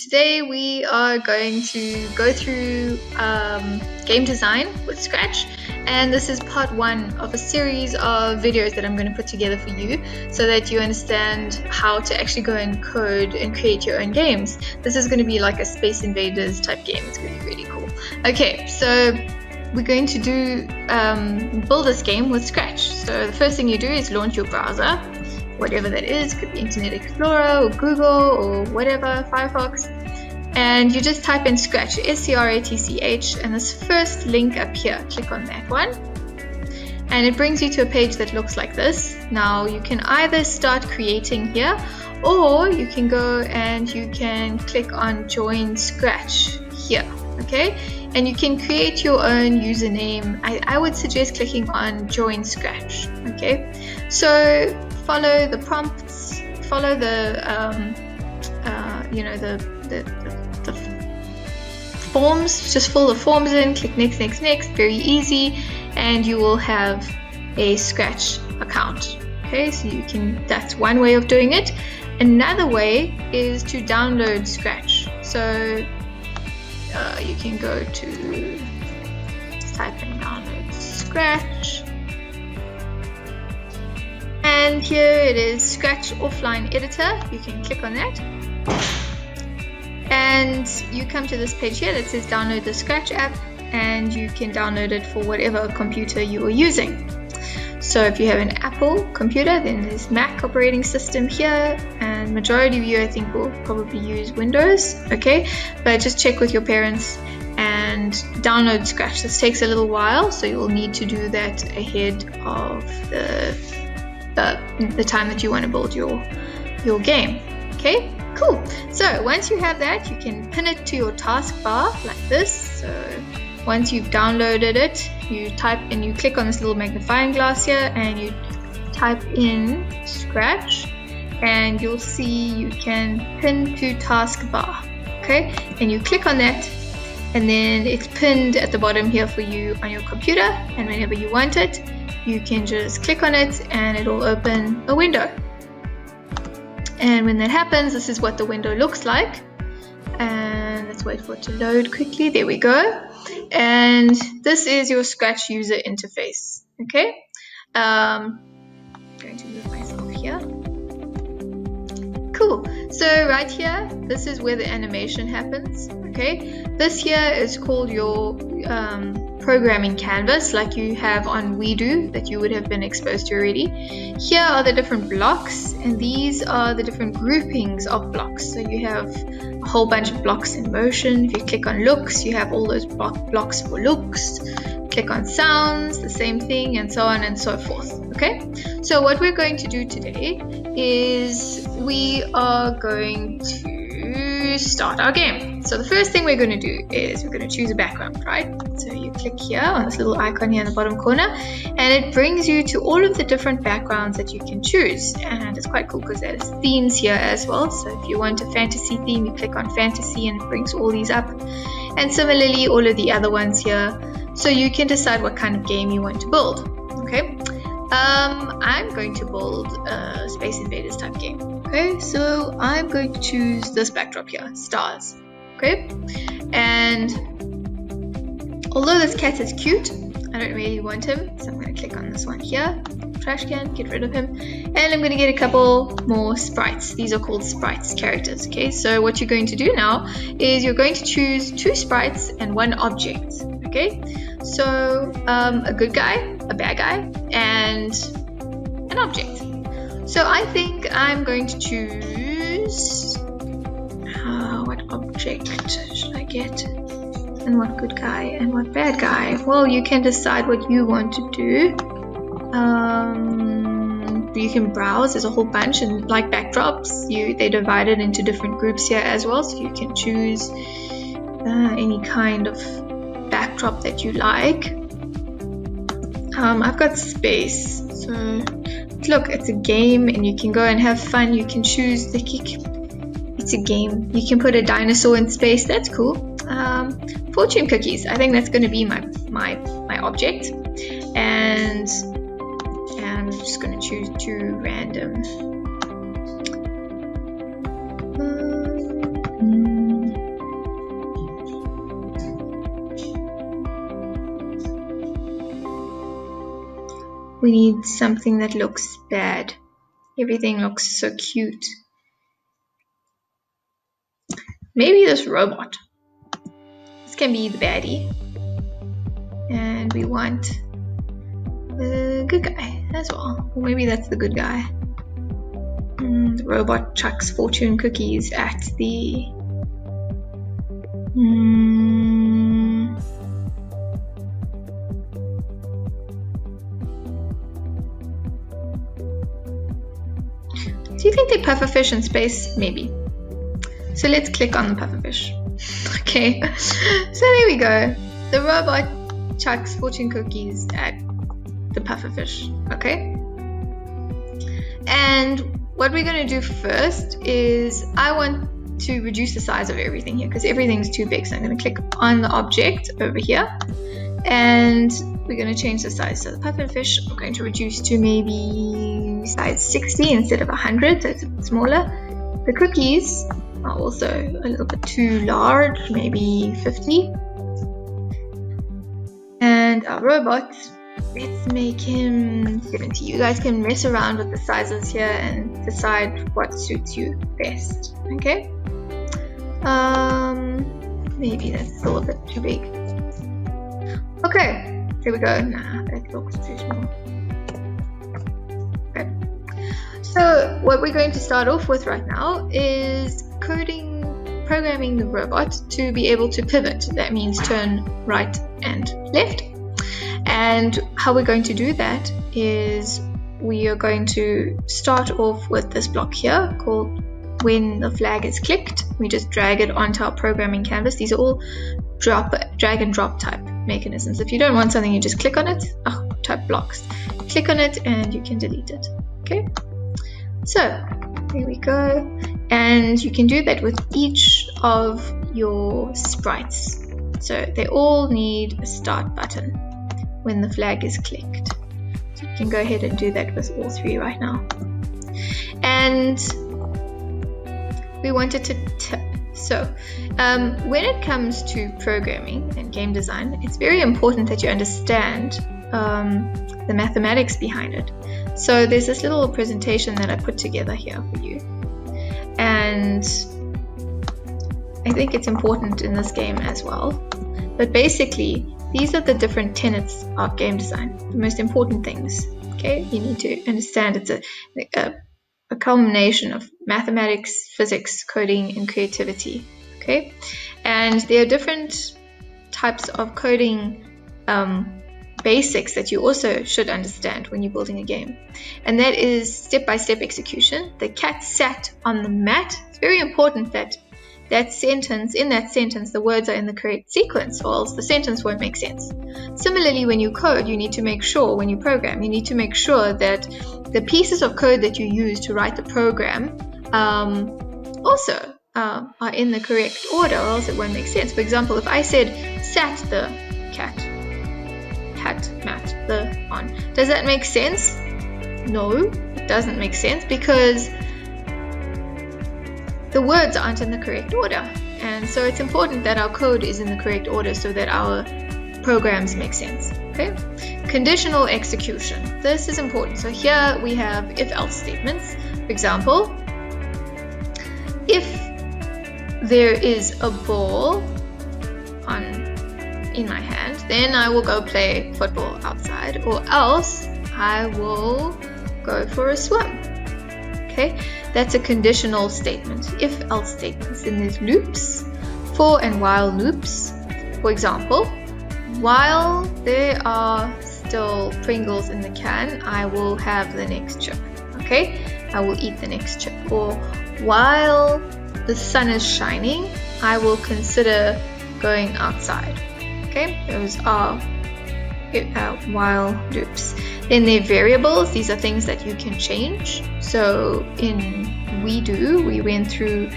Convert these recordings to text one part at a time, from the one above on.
Today we are going to go through game design with Scratch, and this is part one of a series of videos that I'm going to put together for you so that you understand how to actually go and code and create your own games. This is going to be like a Space Invaders type game. It's going to be really cool. Okay, so we're going to build this game with Scratch. So the first thing you do is launch your browser, whatever that is. Could be Internet Explorer or Google or whatever, Firefox, and you just type in Scratch, S-C-R-A-T-C-H, and this first link up here, click on that one, and it brings you to a page that looks like this. Now you can either start creating here, or you can go and you can click on Join Scratch here, okay? And you can create your own username. I would suggest clicking on Join Scratch, okay? So follow the prompts, follow the forms, just fill the forms in, click next, next, next, very easy, and you will have a Scratch account. Okay, so you can, that's one way of doing it. Another way is to download Scratch. So you can go to, type in download Scratch, and here it is, Scratch Offline Editor. You can click on that, and you come to this page here that says download the Scratch app, and you can download it for whatever computer you are using. So if you have an Apple computer, then there's Mac operating system here, and majority of you I think will probably use Windows, okay? But just check with your parents and download Scratch. This takes a little while, so you will need to do that ahead of the time that you want to build your game. Okay, cool. So once you have that, you can pin it to your taskbar like this. So once you've downloaded it, you type and you click on this little magnifying glass here, and you type in Scratch, and you'll see you can pin to taskbar. Okay, and you click on that, and then it's pinned at the bottom here for you on your computer, and whenever you want it, you can just click on it and it'll open a window. And when that happens, this is what the window looks like. And let's wait for it to load quickly. There we go. And this is your Scratch user interface. Okay. I'm going to move myself here. Cool. So right here, this is where the animation happens. Okay. This here is called your programming canvas, like you have on WeDo that you would have been exposed to already. Here are the different blocks, and these are the different groupings of blocks. So you have a whole bunch of blocks in motion. If you click on looks, you have all those blocks for looks. Click on sounds, the same thing, and so on and so forth. Okay, so what we're going to do today is we are going to start our game. So the first thing we're going to do is we're going to choose a background, right? So you click here on this little icon here in the bottom corner, and it brings you to all of the different backgrounds that you can choose. And it's quite cool because there's themes here as well. So if you want a fantasy theme, you click on fantasy and it brings all these up. And similarly, all of the other ones here. So you can decide what kind of game you want to build. Okay. I'm going to build a Space Invaders type game. Okay, so I'm going to choose this backdrop here, stars. Okay, and although this cat is cute, I don't really want him, so I'm going to click on this one here, trash can, get rid of him, and I'm going to get a couple more sprites. These are called sprites, characters. Okay, so what you're going to do now is you're going to choose 2 sprites and 1 object. Okay, so a good guy, a bad guy, and an object. So I think I'm going to choose what object should I get, and what good guy and what bad guy. Well, you can decide what you want to do. You can browse. There's a whole bunch, and like backdrops, they're divided into different groups here as well. So you can choose any kind of backdrop that you like. I've got space, so look, it's a game and you can go and have fun. You can choose it's a game. You can put a dinosaur in space. That's cool. Fortune cookies. I think that's going to be my object, and I'm just going to choose 2 random We need something that looks bad. Everything looks so cute. Maybe this robot. This can be the baddie. And we want the good guy as well. Or maybe that's the good guy. The robot chucks fortune cookies at the... Do you think they pufferfish in space? Maybe. So let's click on the pufferfish. Okay, so there we go. The robot chucks fortune cookies at the pufferfish. Okay. And what we're going to do first is I want to reduce the size of everything here because everything's too big. So I'm going to click on the object over here and we're going to change the size. So the pufferfish I'm going to reduce to maybe size 60 instead of 100, so it's a bit smaller. The cookies are also a little bit too large, maybe 50. And our robot, let's make him 70. You guys can mess around with the sizes here and decide what suits you best. Okay? Maybe that's still a bit too big. Okay, there we go. Nah, that looks too small. Okay. So what we're going to start off with right now is programming the robot to be able to pivot. That means turn right and left. And how we're going to do that is we are going to start off with this block here called when the flag is clicked. We just drag it onto our programming canvas. These are all drag and drop type mechanisms. If you don't want something, you just click on it. Type blocks. Click on it and you can delete it. Okay. So here we go. And you can do that with each of your sprites. So they all need a start button when the flag is clicked. So you can go ahead and do that with all three right now. And we want it to tip. So when it comes to programming and game design, it's very important that you understand the mathematics behind it. So there's this little presentation that I put together here for you. And I think it's important in this game as well. But basically, these are the different tenets of game design, the most important things. Okay, you need to understand it's a culmination of mathematics, physics, coding, and creativity. Okay, and there are different types of coding basics that you also should understand when you're building a game, and that is step-by-step execution. The cat sat on the mat. It's very important that in that sentence the words are in the correct sequence, or else the sentence won't make sense. Similarly, when you code, you need to make sure, when you program, you need to make sure that the pieces of code that you use to write the program also are in the correct order, or else it won't make sense. For example, if I said sat the cat, mat the on, does that make sense? No, it doesn't make sense because the words aren't in the correct order. And so it's important that our code is in the correct order so that our programs make sense. Okay? Conditional execution. This is important. So here we have if-else statements. For example, if there is a ball in my hand, then I will go play football outside, or else I will go for a swim. Okay, that's a conditional statement. If-else statements. Then there's loops, for and while loops. For example, while there are still Pringles in the can, I will have the next chip. Okay, I will eat the next chip. Or while the sun is shining, I will consider going outside. Okay, those are while loops. Then they're variables. These are things that you can change. So in we went through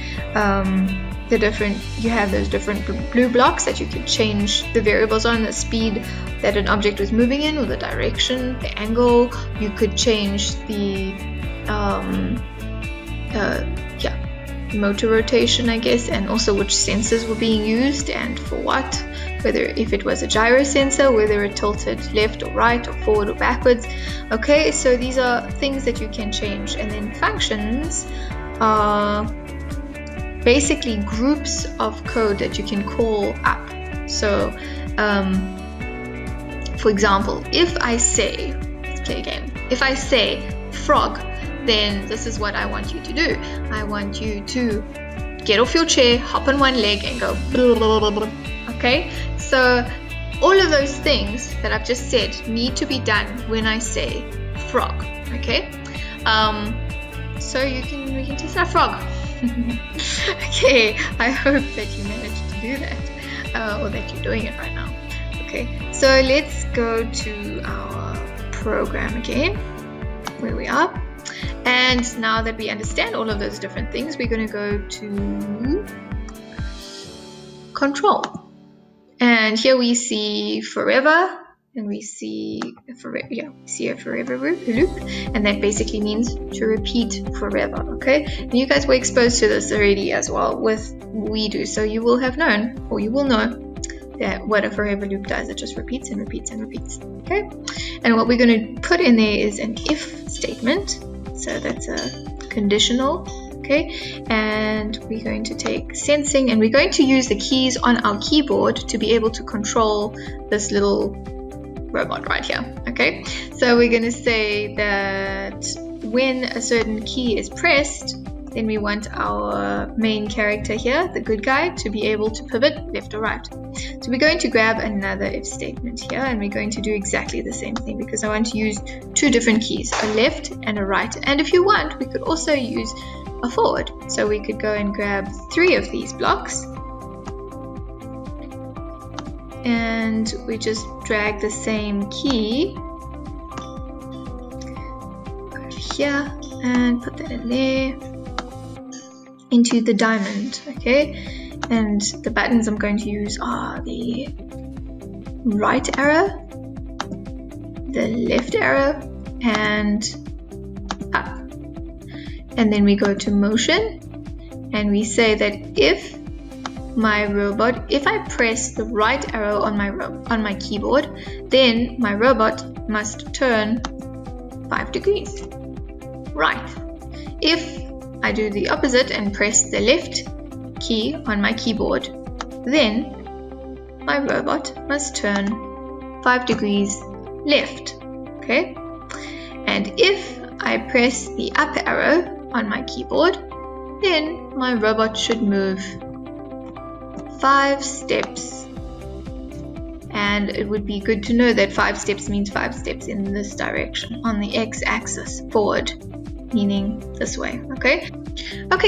you have those different blue blocks that you can change the variables on, the speed that an object was moving in, or the direction, the angle. You could change the motor rotation, I guess, and also which sensors were being used and for what, whether if it was a gyro sensor, whether it tilted left or right or forward or backwards. Okay, so these are things that you can change. And then functions are basically groups of code that you can call up. So for example, if I say, let's play a game, if I say frog, then this is what I want you to do. I want you to get off your chair, hop on one leg and go blah, blah, blah, blah. Okay, so all of those things that I've just said need to be done when I say frog. Okay, so we can test our frog. Okay, I hope that you managed to do that, or that you're doing it right now. Okay, so let's go to our program again, where we are. And now that we understand all of those different things, we're going to go to control. And here we see forever, and we see a forever loop, and that basically means to repeat forever. Okay, and you guys were exposed to this already as well with WeDo, so you will have known, or you will know, that what a forever loop does. It just repeats and repeats and repeats. Okay, and what we're going to put in there is an if statement. So that's a conditional. Okay, and we're going to take sensing, and we're going to use the keys on our keyboard to be able to control this little robot right here. Okay, so we're going to say that when a certain key is pressed, then we want our main character here, the good guy, to be able to pivot left or right. So we're going to grab another if statement here, and we're going to do exactly the same thing because I want to use two different keys, a left and a right. And if you want, we could also use a forward. So we could go and grab 3 of these blocks, and we just drag the same key over here and put that in there into the diamond. Okay, and the buttons I'm going to use are the right arrow, the left arrow, and up. And then we go to motion, and we say that if I press the right arrow on my keyboard, then my robot must turn 5 degrees right. If I do the opposite and press the left key on my keyboard, then my robot must turn 5 degrees left. Okay, and if I press the up arrow on my keyboard, then my robot should move 5 steps. And it would be good to know that 5 steps means 5 steps in this direction on the x-axis, forward, meaning this way. Okay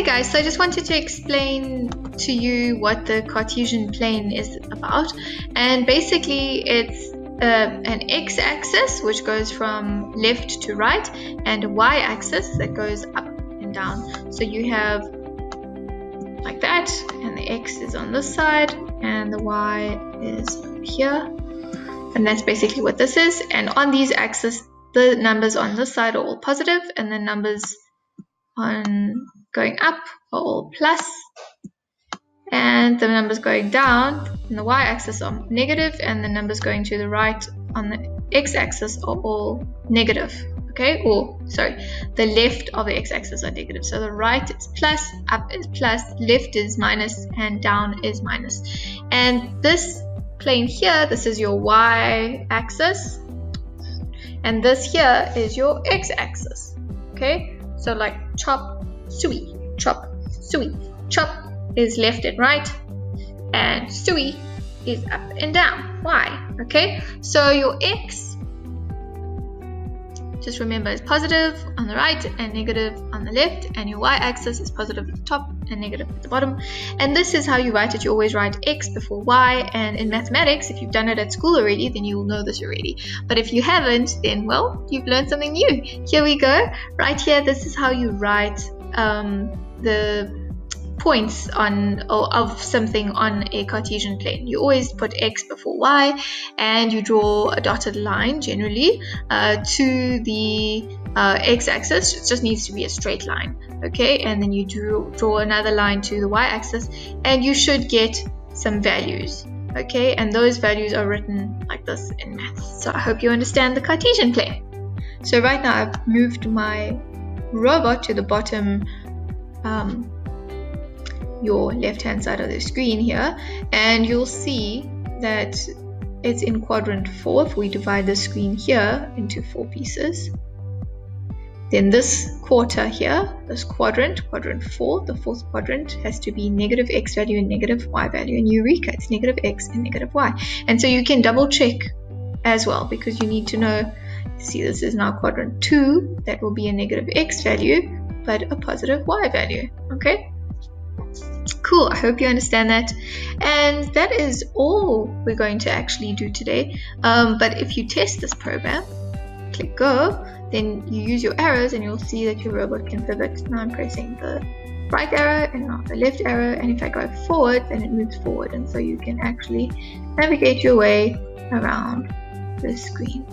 guys, so I just wanted to explain to you what the Cartesian plane is about. And basically it's an x-axis which goes from left to right, and a y-axis that goes up and down. So you have like that, and the x is on this side and the y is over here, and that's basically what this is. And on these axes, the numbers on this side are all positive, and the numbers on going up are all plus, and the numbers going down on the y-axis are negative, and the numbers going to the right on the x-axis are all negative. Okay, or sorry, the left of the x-axis are negative. So the right is plus, up is plus, left is minus, and down is minus. And this plane here, this is your y-axis, and this here is your x-axis. Okay, so like chop, suey, chop, suey. Chop is left and right, and suey is up and down. Why? Okay, so your x, just remember, it's positive on the right and negative on the left, and your y-axis is positive at the top and negative at the bottom. And this is how you write it. You always write x before y, and in mathematics, if you've done it at school already, then you will know this already. But if you haven't, then well, you've learned something new. Here we go. Right here, this is how you write the points of something on a Cartesian plane. You always put x before y, and you draw a dotted line generally to the x-axis. It just needs to be a straight line, okay? And then you draw another line to the y-axis, and you should get some values, okay? And those values are written like this in maths. So I hope you understand the Cartesian plane. So right now I've moved my robot to the bottom, your left-hand side of the screen here, and you'll see that it's in quadrant 4. If we divide the screen here into 4 pieces, then this quarter here, this quadrant 4, the fourth quadrant, has to be negative x value and negative y value. In Eureka, it's negative x and negative y. And so you can double check as well, because you need to know, see, this is now quadrant 2, that will be a negative x value, but a positive y value, okay? Cool, I hope you understand that. And that is all we're going to actually do today. But if you test this program, click go, then you use your arrows and you'll see that your robot can pivot. Now I'm pressing the right arrow and not the left arrow, and if I go forward, then it moves forward, and so you can actually navigate your way around the screen.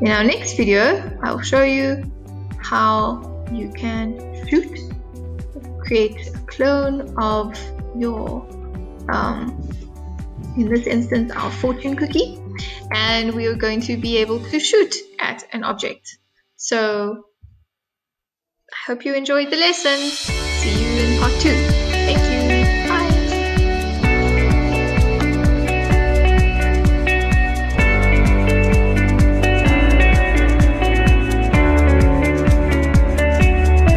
In our next video, I'll show you how you can create a clone of your, in this instance, our fortune cookie, and we are going to be able to shoot at an object. So I hope you enjoyed the lesson. See you in part 2.